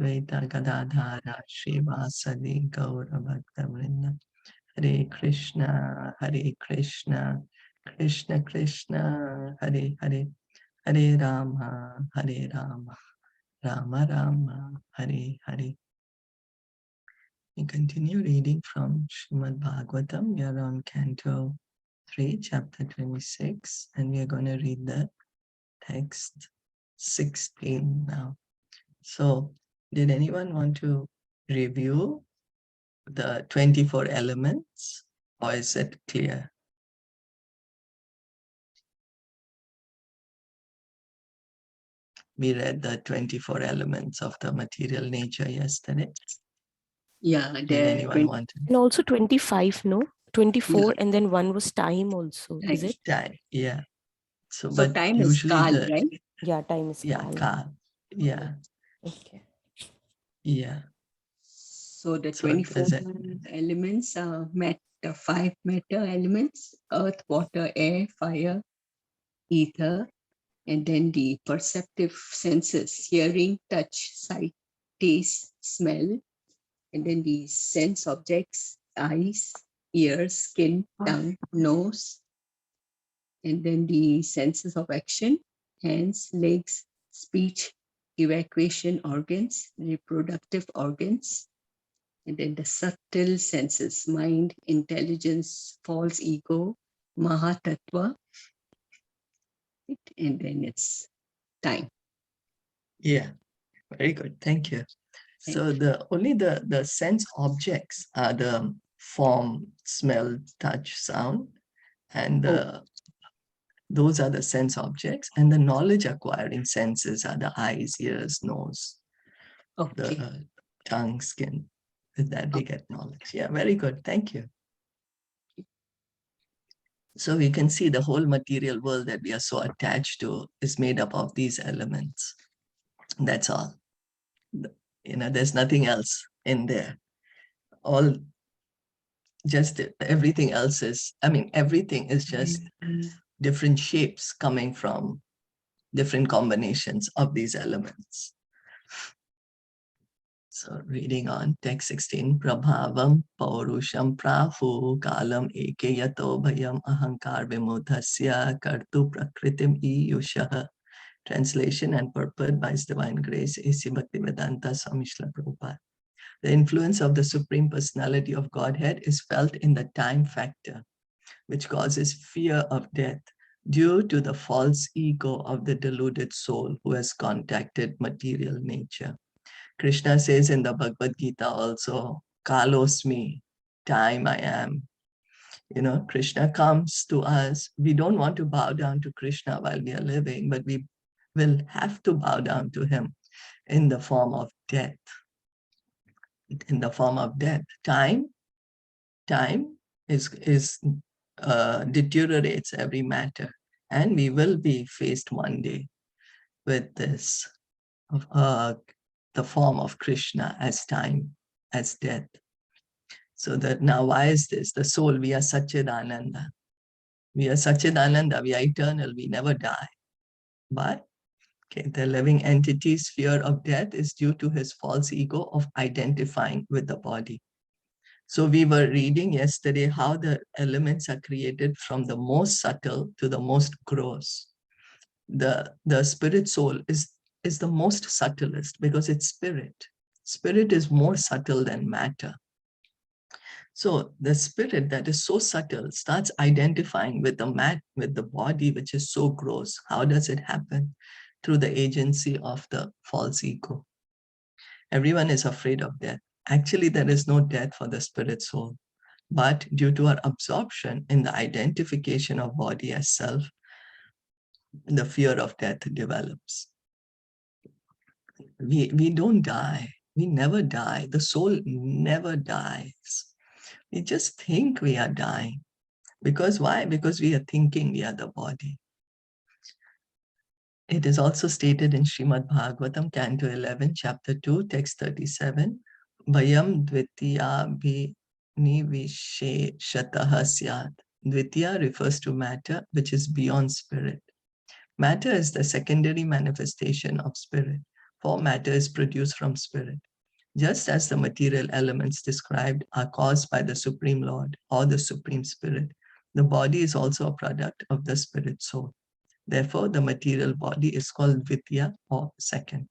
Advaita Gadadhara Srivasadi Gaura Bhakta Hare Krishna, Krishna Krishna, Hare Hare, Hare Rama, Rama Rama, Hare Hare. We continue reading from Srimad Bhagavatam. We are on Canto 3, Chapter 26, and we are going to read the text 16 now. So, did anyone want to review the 24 elements, or is it clear? We read the 24 elements of the material nature yesterday. Yeah, did anyone want to? And also 25, no? 24, and then one was time also, is it? Time, yeah. So but time is Kal, right? Yeah, time is Kal. Kal. Yeah. Okay. Yeah. So the 24 elements are five matter elements: earth, water, air, fire, ether, and then the perceptive senses: hearing, touch, sight, taste, smell, and then the sense objects: eyes, ears, skin, tongue, nose, and then the senses of action: hands, legs, speech, evacuation organs, reproductive organs, and then the subtle senses: mind, intelligence, false ego, Mahatattva, and then it's time. Yeah, very good. Thank you. So only the sense objects are the form, smell, touch, sound, and those are the sense objects, and the knowledge acquiring senses are the eyes, ears, nose, the tongue, skin. With that we get knowledge. Yeah, very good. Thank you. So we can see the whole material world that we are so attached to is made up of these elements. That's all. There's nothing else in there. Everything else is, everything is just different shapes coming from different combinations of these elements. So reading on text 16, Prabhavam Paurusham Prahu Kalam Eke Yato Bhayam Ahankar Vimudhasya Kartu Prakritim Iyushaha. Translation and purport by His Divine Grace, A.C. Bhaktivedanta Swami Srila Prabhupada. The influence of the Supreme Personality of Godhead is felt in the time factor, which causes fear of death due to the false ego of the deluded soul who has contacted material nature. Krishna says in the Bhagavad Gita also, Kalosmi, time I am. Krishna comes to us. We don't want to bow down to Krishna while we are living, but we will have to bow down to him in the form of death. In the form of death. Time deteriorates every matter, and we will be faced one day with this, the form of Krishna as time, as death. So that now, why is this? The soul, we are Satchidananda. We are Satchidananda, we are eternal, we never die. But the living entity's fear of death is due to his false ego of identifying with the body. So we were reading yesterday how the elements are created from the most subtle to the most gross. The spirit soul is the most subtlest because it's spirit. Spirit is more subtle than matter. So the spirit that is so subtle starts identifying with the body, which is so gross. How does it happen? Through the agency of the false ego. Everyone is afraid of death. Actually, there is no death for the spirit soul. But due to our absorption in the identification of body as self, the fear of death develops. We don't die. We never die. The soul never dies. We just think we are dying. Because why? Because we are thinking we are the body. It is also stated in Srimad Bhagavatam Canto 11, Chapter 2, Text 37, Vayam Dvitiya Bhi Nivisheshataha Syat. Dvitiya refers to matter, which is beyond spirit. Matter is the secondary manifestation of spirit. for matter is produced from spirit. Just as the material elements described are caused by the Supreme Lord or the Supreme Spirit, the body is also a product of the spirit soul. Therefore, the material body is called Vidya or second.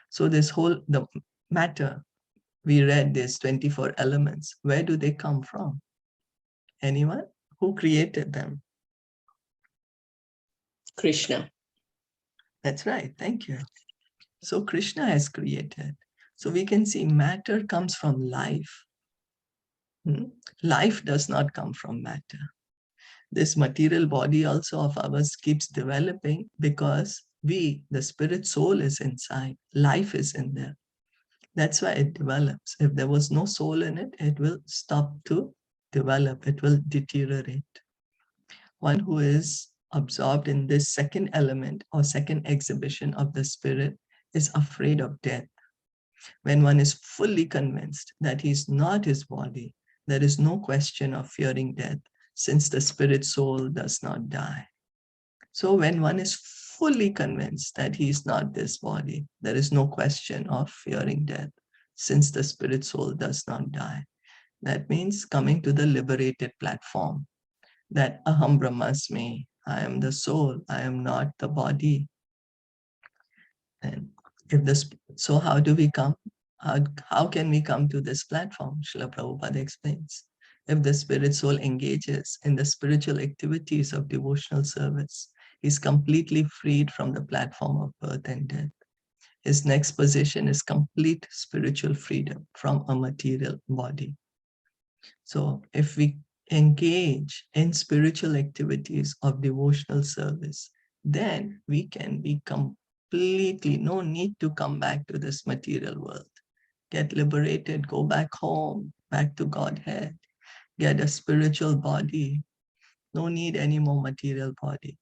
So this whole, the matter, we read these 24 elements. Where do they come from? Anyone? Who created them? Krishna. That's right. Thank you. So Krishna has created. So we can see matter comes from life. Life does not come from matter. This material body also of ours keeps developing because we, the spirit soul is inside. Life is in there. That's why it develops. If there was no soul in it, it will stop to develop. It will deteriorate. One who is absorbed in this second element or second exhibition of the spirit is afraid of death. When one is fully convinced that he is not his body, there is no question of fearing death, since the spirit soul does not die. So when one is fully convinced that he is not this body, there is no question of fearing death, since the spirit soul does not die. That means coming to the liberated platform, that Aham Brahmasmi, I am the soul, I am not the body. And if this, so how do we come? How can we come to this platform? Srila Prabhupada explains. If the spirit soul engages in the spiritual activities of devotional service, he is completely freed from the platform of birth and death. His next position is complete spiritual freedom from a material body. So if we engage in spiritual activities of devotional service, then we can be completely, no need to come back to this material world. Get liberated, go back home, back to Godhead, get a spiritual body. No need any more material body.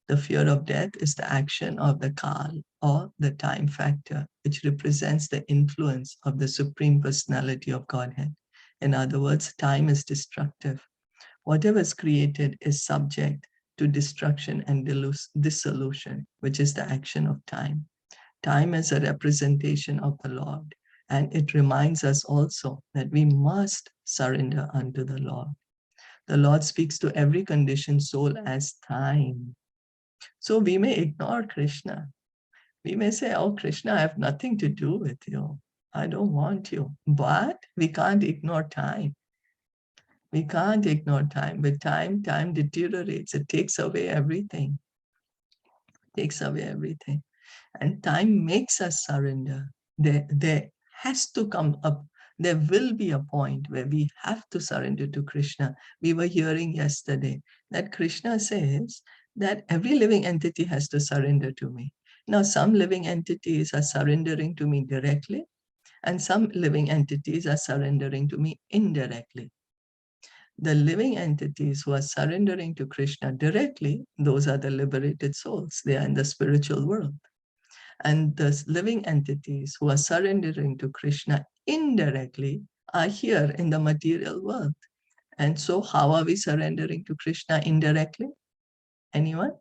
The fear of death is the action of the Kal or the time factor, which represents the influence of the Supreme Personality of Godhead. In other words, time is destructive. Whatever is created is subject to destruction and dissolution, which is the action of time. Time is a representation of the Lord, and it reminds us also that we must surrender unto the Lord. The Lord speaks to every conditioned soul as time. So we may ignore Krishna. We may say, oh, Krishna, I have nothing to do with you. I don't want you. But we can't ignore time. We can't ignore time. With time deteriorates. It takes away everything. Takes away everything. And time makes us surrender. There has to come up, there will be a point where we have to surrender to Krishna. We were hearing yesterday that Krishna says that every living entity has to surrender to me. Now, some living entities are surrendering to me directly, and some living entities are surrendering to me indirectly. The living entities who are surrendering to Krishna directly, those are the liberated souls. They are in the spiritual world. And the living entities who are surrendering to Krishna indirectly are here in the material world. And so how are we surrendering to Krishna indirectly? Anyone?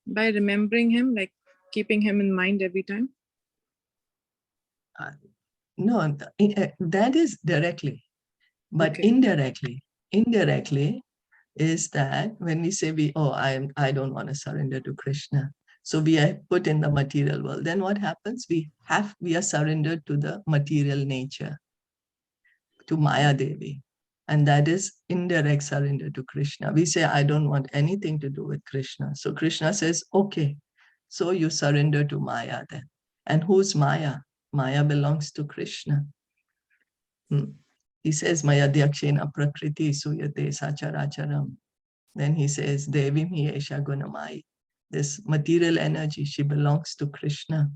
By remembering him, like keeping him in mind every time? No, that is directly, but Okay. indirectly is that when we say I don't want to surrender to Krishna, so we are put in the material world, then what happens? We are surrendered to the material nature, to Maya Devi, and that is indirect surrender to Krishna. We say, I don't want anything to do with Krishna. So Krishna says, okay, so you surrender to Maya then. And who's Maya? Maya belongs to Krishna. He says, Maya Dyakshena Prakriti Suyate Sacharacharam. Then he says, Devi Miyesha Gunamai. This material energy, she belongs to Krishna.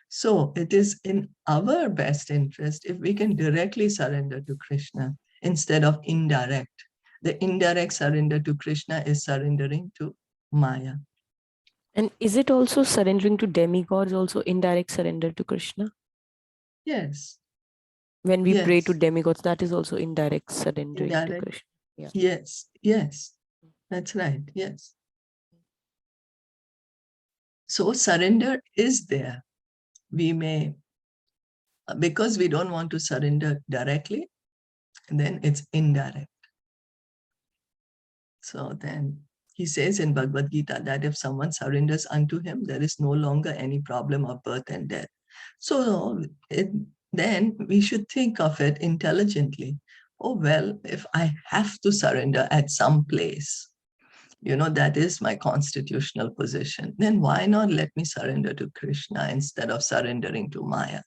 So it is in our best interest if we can directly surrender to Krishna instead of indirect. The indirect surrender to Krishna is surrendering to Maya. And is it also surrendering to demigods, also indirect surrender to Krishna? Yes. When we pray to demigods, that is also indirect surrendering to Indirect. Krishna. Yeah. Yes, that's right. Yes. So surrender is there. We may, because we don't want to surrender directly, then it's indirect. So then he says in Bhagavad Gita that if someone surrenders unto him, there is no longer any problem of birth and death. So then we should think of it intelligently. Oh, well, if I have to surrender at some place, that is my constitutional position, then why not let me surrender to Krishna instead of surrendering to Maya?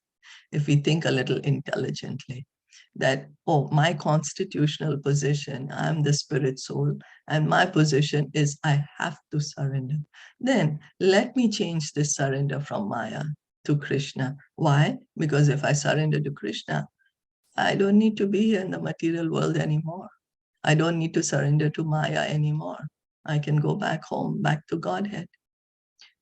If we think a little intelligently, that, oh, my constitutional position, I'm the spirit soul, and my position is I have to surrender. Then let me change this surrender from Maya to Krishna. Why? Because if I surrender to Krishna, I don't need to be here in the material world anymore. I don't need to surrender to Maya anymore. I can go back home, back to Godhead.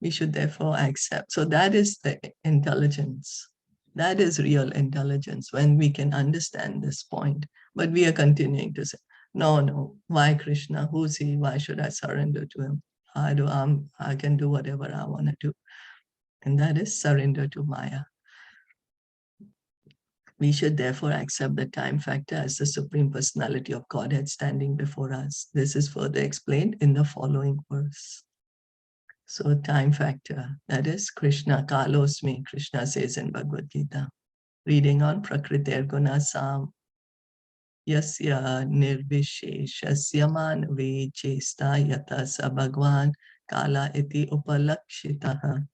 We should therefore accept. So that is the intelligence. That is real intelligence when we can understand this point. But we are continuing to say, no, why Krishna? Who's he? Why should I surrender to him? I can do whatever I want to do. And that is surrender to Maya. We should therefore accept the time factor as the Supreme Personality of Godhead standing before us. This is further explained in the following verse. So time factor, that is Krishna, Kalosmi, Krishna says in Bhagavad Gita. Reading on Prakritir Gunasam, Yasya Nirvisheshasya Manave Chesta Yata Sa Bhagwan Kala Iti Upalakshitaha.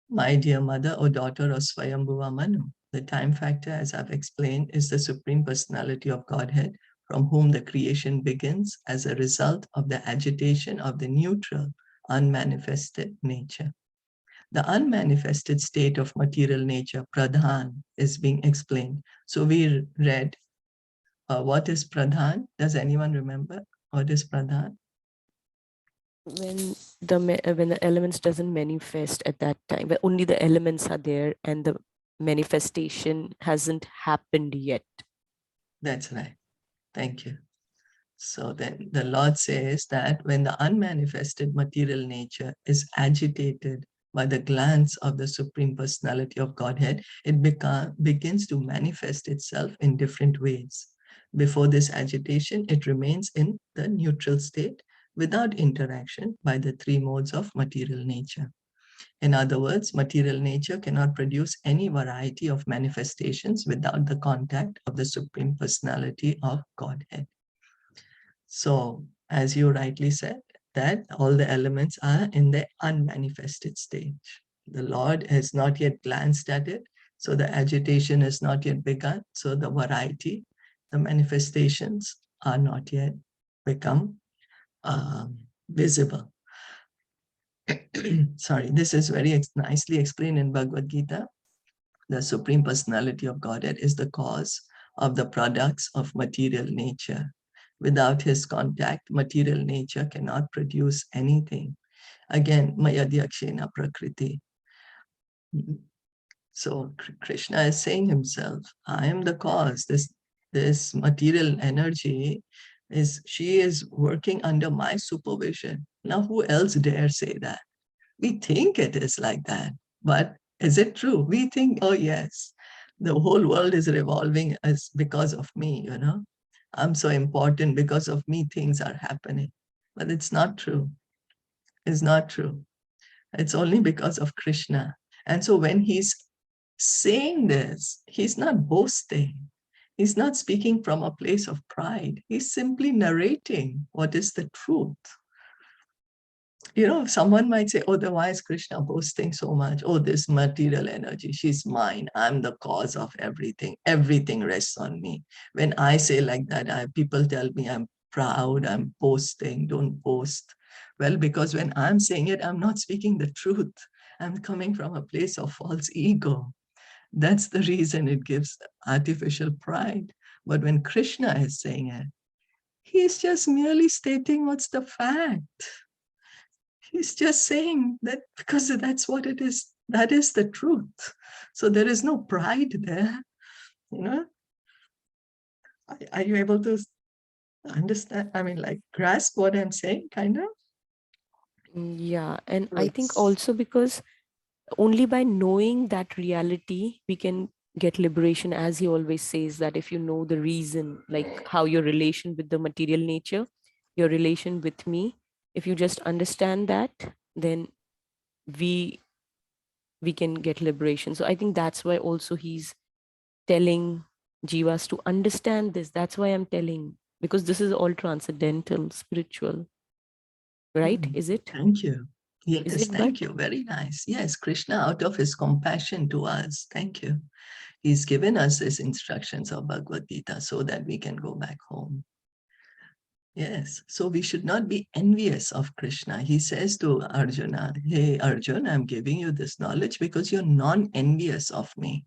My dear mother or daughter of Swayambhuva Manu, the time factor, as I've explained, is the Supreme Personality of Godhead, from whom the creation begins as a result of the agitation of the neutral, unmanifested nature. The unmanifested state of material nature, pradhan, is being explained. So we read, what is pradhan? Does anyone remember what is pradhan? When the elements doesn't manifest at that time, where only the elements are there and the manifestation hasn't happened yet. That's right. Thank you. So then the Lord says that when the unmanifested material nature is agitated by the glance of the Supreme Personality of Godhead, it begins to manifest itself in different ways. Before this agitation, it remains in the neutral state without interaction by the three modes of material nature. In other words, material nature cannot produce any variety of manifestations without the contact of the Supreme Personality of Godhead. So, as you rightly said, that all the elements are in the unmanifested stage. The Lord has not yet glanced at it, so the agitation has not yet begun. So the variety, the manifestations are not yet become visible. Sorry, this is very nicely explained in Bhagavad Gita. The Supreme Personality of Godhead is the cause of the products of material nature. Without his contact, material nature cannot produce anything. Again, Mayadhyakshena Prakriti. So Krishna is saying himself, I am the cause. This material energy she is working under my supervision. Now, who else dare say that? We think it is like that, but is it true? We think, oh yes, the whole world is revolving as because of me, I'm so important, because of me things are happening. But it's not true. It's not true. It's only because of Krishna. And so when he's saying this, he's not boasting. He's not speaking from a place of pride. He's simply narrating what is the truth. Someone might say, oh, then why is Krishna boasting so much? Oh, this material energy, she's mine. I'm the cause of everything. Everything rests on me. When I say like that, people tell me I'm proud, I'm boasting. Don't boast. Well, because when I'm saying it, I'm not speaking the truth. I'm coming from a place of false ego. That's the reason it gives artificial pride. But when Krishna is saying it, he's just merely stating what's the fact. He's just saying that because that's what it is. That is the truth. So there is no pride there. Are you able to Understand? I mean, like, grasp what I'm saying, kind of? Yeah, and I think also because only by knowing that reality, we can get liberation, as he always says, that if you know the reason, like how your relation with the material nature, your relation with me, if you just understand that, then we can get liberation. So I think that's why also he's telling jivas to understand this. That's why I'm telling, because this is all transcendental, spiritual, right? Is it? Thank you. Is Yes, it? thank But you. Very nice. Yes, Krishna, out of his compassion to us, thank you. He's given us his instructions of Bhagavad Gita so that we can go back home. Yes, so we should not be envious of Krishna. He says to Arjuna, hey, Arjuna, I'm giving you this knowledge because you're non-envious of me.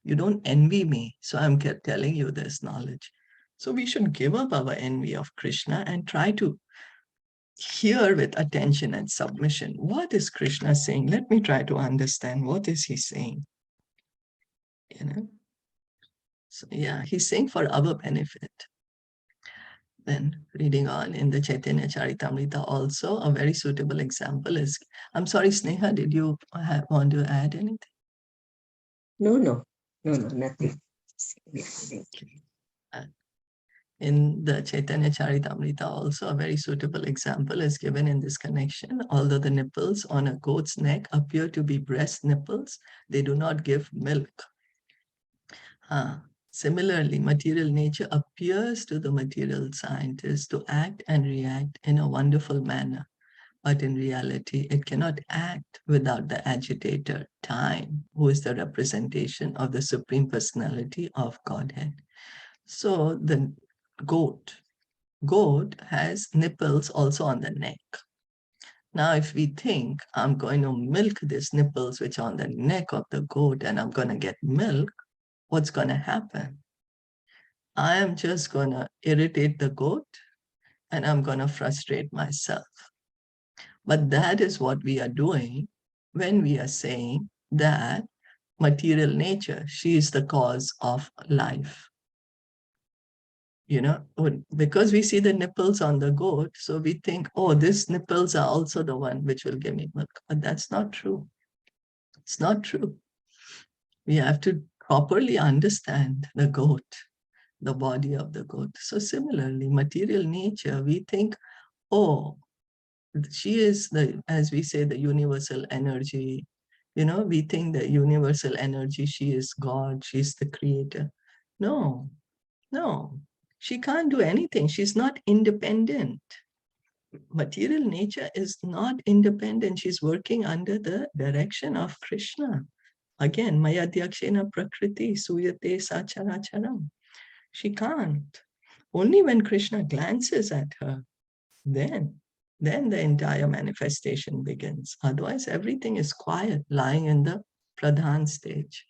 You don't envy me, so I'm telling you this knowledge. So we should give up our envy of Krishna and try to hear with attention and submission. What is Krishna saying? Let me try to understand. What is he saying? You know? So yeah, he's saying for our benefit. Then reading on in the Caitanya Caritamrta also, a very suitable example is, I'm sorry, Sneha, did you want to add anything? No, nothing. In the Caitanya Caritamrita also, a very suitable example is given in this connection. Although the nipples on a goat's neck appear to be breast nipples, they do not give milk. Similarly, material nature appears to the material scientist to act and react in a wonderful manner. But in reality, it cannot act without the agitator, time, who is the representation of the Supreme Personality of Godhead. So the goat has nipples also on the neck. Now, if we think I'm going to milk these nipples which are on the neck of the goat and I'm going to get milk, what's going to happen? I am just going to irritate the goat and I'm going to frustrate myself. But that is what we are doing when we are saying that material nature, she is the cause of life. You know, because we see the nipples on the goat, so we think, oh, these nipples are also the one which will give me milk. But that's not true. It's not true. We have to properly understand the goat, the body of the goat. So similarly, material nature, we think, oh, she is the, as we say, the universal energy. You know, we think the universal energy, she is God, she's the creator. No, she can't do anything. She's not independent. Material nature is not independent. She's working under the direction of Krishna. Again, Maya Dyakshena Prakriti Suyate Sacharacharam. She can't. Only when Krishna glances at her, then the entire manifestation begins. Otherwise, everything is quiet, lying in the Pradhan stage.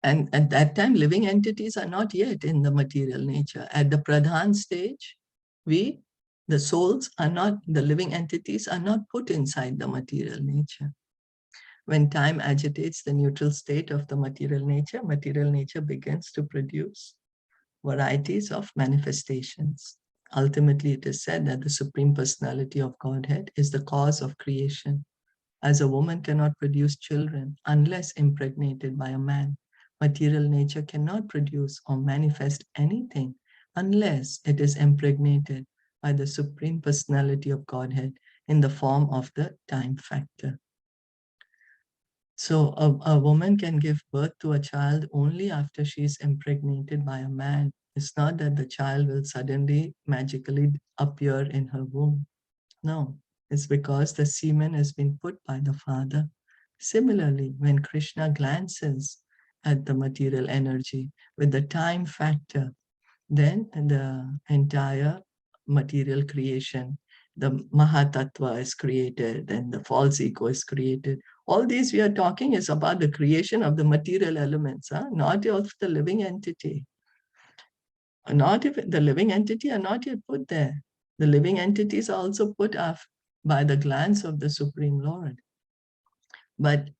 And at that time, living entities are not yet in the material nature. At the Pradhan stage, the souls are not, the living entities are not put inside the material nature. When time agitates the neutral state of the material nature begins to produce varieties of manifestations. Ultimately, it is said that the Supreme Personality of Godhead is the cause of creation. As a woman cannot produce children unless impregnated by a man, material nature cannot produce or manifest anything unless it is impregnated by the Supreme Personality of Godhead in the form of the time factor. So a woman can give birth to a child only after she is impregnated by a man. It's not that the child will suddenly magically appear in her womb. No, it's because the semen has been put by the father. Similarly, when Krishna glances at the material energy with the time factor, then the entire material creation, the Mahatattva is created and the false ego is created. All these we are talking is about the creation of the material elements, not of the living entity. Not if the living entity are not yet put there. The living entities are also put up by the glance of the Supreme Lord. But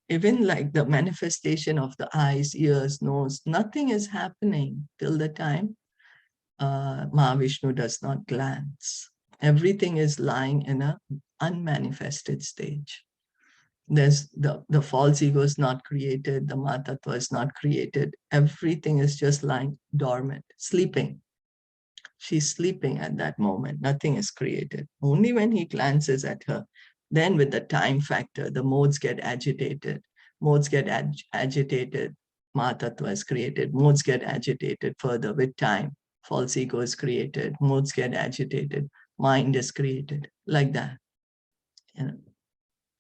even like the manifestation of the eyes, ears, nose, nothing is happening till the time Mahavishnu does not glance. Everything is lying in an unmanifested stage. There's the false ego is not created, the Matattva is not created. Everything is just lying dormant, sleeping. She's sleeping at that moment. Nothing is created. Only when he glances at her, then with the time factor, the modes get agitated. Modes get agitated. Matattva is created. Modes get agitated further with time. False ego is created. Modes get agitated. Mind is created. Like that. You know.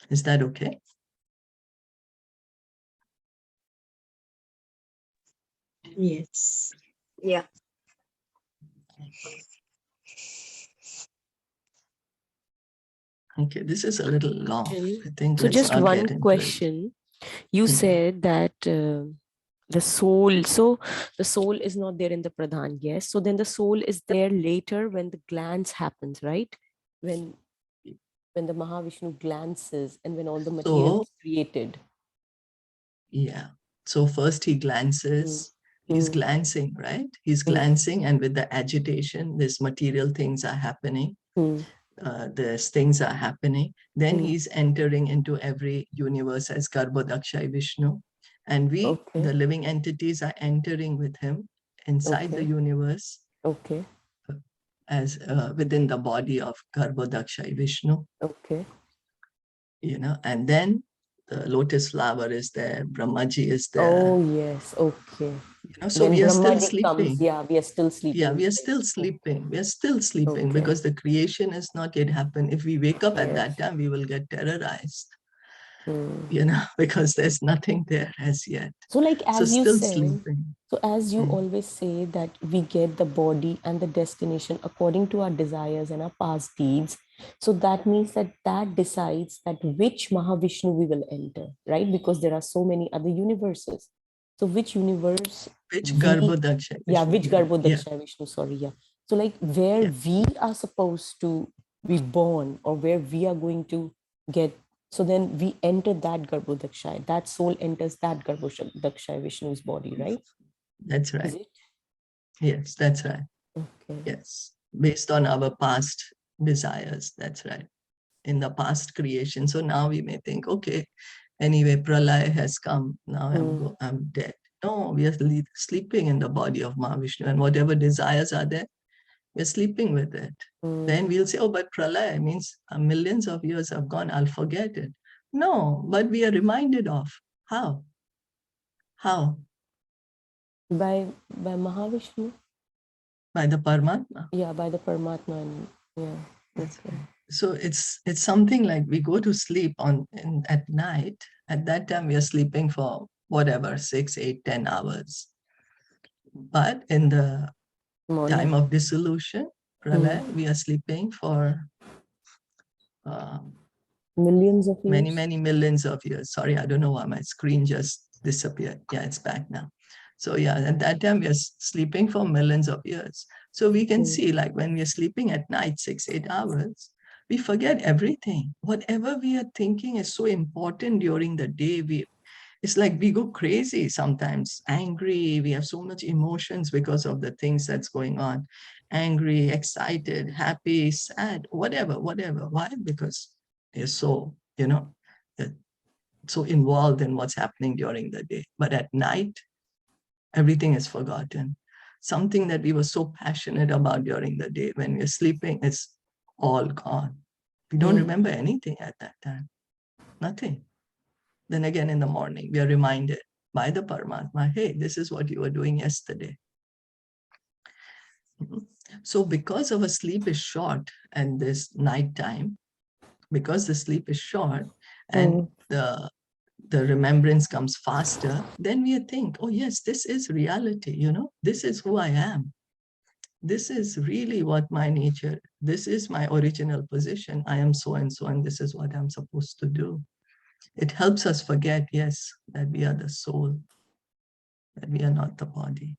Is that okay? Yes. Yeah. Okay, this is a little long. I think So let's just not one get into it. question. You said that the soul, so the soul is not there in the pradhan, yes. So then the soul is there later when the glance happens, right? When the Mahavishnu glances and when all the material is created. Yeah. So first he glances, he's glancing, right? He's glancing, and with the agitation, these material things are happening. There's things are happening. Then he's entering into every universe as Garbhodakshay Vishnu. And we, the living entities, are entering with him inside the universe as within the body of Garbhodakshay Vishnu. You know, and then the lotus flower is there, Brahmaji is there. Oh, yes. Okay. You know, so when we are still Brahmaji sleeping. comes, yeah, we are still sleeping. Yeah, we are still sleeping. We are still sleeping because the creation has not yet happened. If we wake up at that time, we will get terrorized. You know, because there's nothing there as yet. So like as so you still said, sleeping. so as you always say that we get the body and the destination according to our desires and our past deeds. So that means that decides that which Mahavishnu we will enter, right? Because there are so many other universes. So which universe? Which Garbhodakshay Vishnu? Yeah, which Garbhodakshay Vishnu, sorry, yeah. So like where we are supposed to be born or where we are going to get, so then we enter that Garbhodakshay, that soul enters that Garbhodakshay Vishnu's body, right? That's right. Is it? Yes, that's right. Okay. Yes, based on our past desires, that's right. In the past creation. So now we may think, okay, anyway, pralaya has come, now I'm dead. No, we are sleeping in the body of Mahavishnu, and whatever desires are there, we're sleeping with it. Then we'll say, oh, but pralaya means millions of years have gone, I'll forget it. No, but we are reminded of. How? How? By Mahavishnu? By the Paramatma. Yeah, by the Paramatma. And, yeah, that's right. So it's something like we go to sleep at night. At that time, we are sleeping for whatever, 6, 8, 10 hours. But in the time of dissolution, pralaya, we are sleeping for millions of years. Many millions of years. Sorry, I don't know why my screen just disappeared. Yeah, it's back now. So yeah, at that time we are sleeping for millions of years. So we can see, like when we are sleeping at night, 6, 8 hours, we forget everything. Whatever we are thinking is so important during the day. It's like we go crazy sometimes, angry. We have so much emotions because of the things that's going on. Angry, excited, happy, sad, whatever. Why? Because you're so, so involved in what's happening during the day. But at night, everything is forgotten. Something that we were so passionate about during the day, when we're sleeping, it's all gone. We don't remember anything at that time. Nothing. Then again in the morning, we are reminded by the Paramatma, hey, this is what you were doing yesterday. So because our sleep is short and this nighttime, because the sleep is short and the remembrance comes faster, then we think, oh yes, this is reality, this is who I am. This is really what my nature, this is my original position. I am so and so, and this is what I'm supposed to do. It helps us forget, yes, that we are the soul, that we are not the body.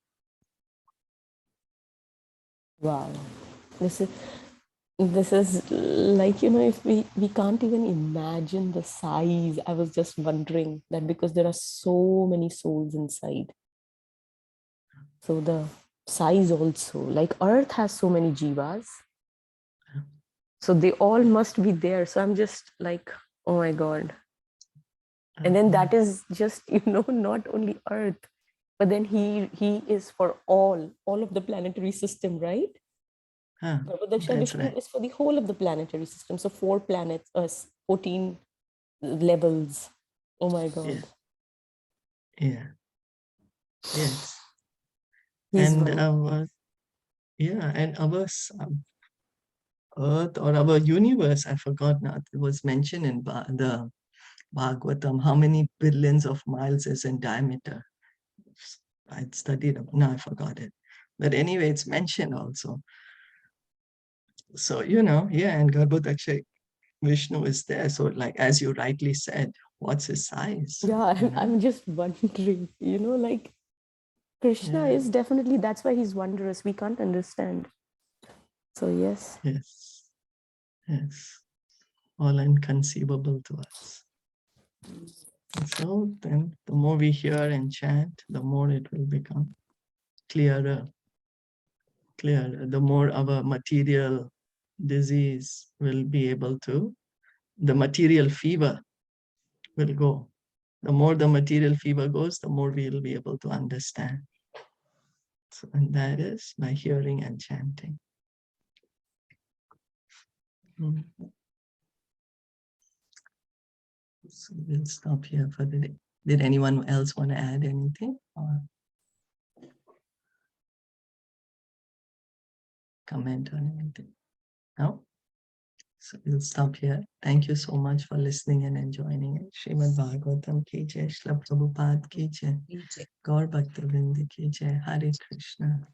Wow. This is like, if we can't even imagine the size. I was just wondering that because there are so many souls inside. So size also. Like Earth has so many jivas. Yeah. So they all must be there. So I'm just like, oh my God. And then that is just, not only Earth, but then he is for all of the planetary system, right? But That's Vishnu right. is for the whole of the planetary system. So 4 planets, 14 levels. Oh my God. Yeah. Yes. He's And one. and our Earth or our universe, I forgot now, it was mentioned in the Bhagavatam, how many billions of miles is in diameter. I studied, no, I forgot it. But anyway, it's mentioned also. So, and Garbhodaksha Vishnu is there. So, like, as you rightly said, what's his size? Yeah, I'm just wondering, like Krishna is definitely, that's why he's wondrous. We can't understand. So, yes. Yes. Yes. All inconceivable to us. And so then the more we hear and chant, the more it will become clearer. The more our material disease will be able to, the material fever will go. The more the material fever goes, the more we will be able to understand. So, and that is by hearing and chanting. So we'll stop here for the day. Did anyone else want to add anything or comment on anything? No? So we'll stop here. Thank you so much for listening and enjoying it. Srimad Bhagavatam ki jai, Shilpa Prabhupada ki jai, Gaur Bhakta Vrinda ki jai, Hare Krishna.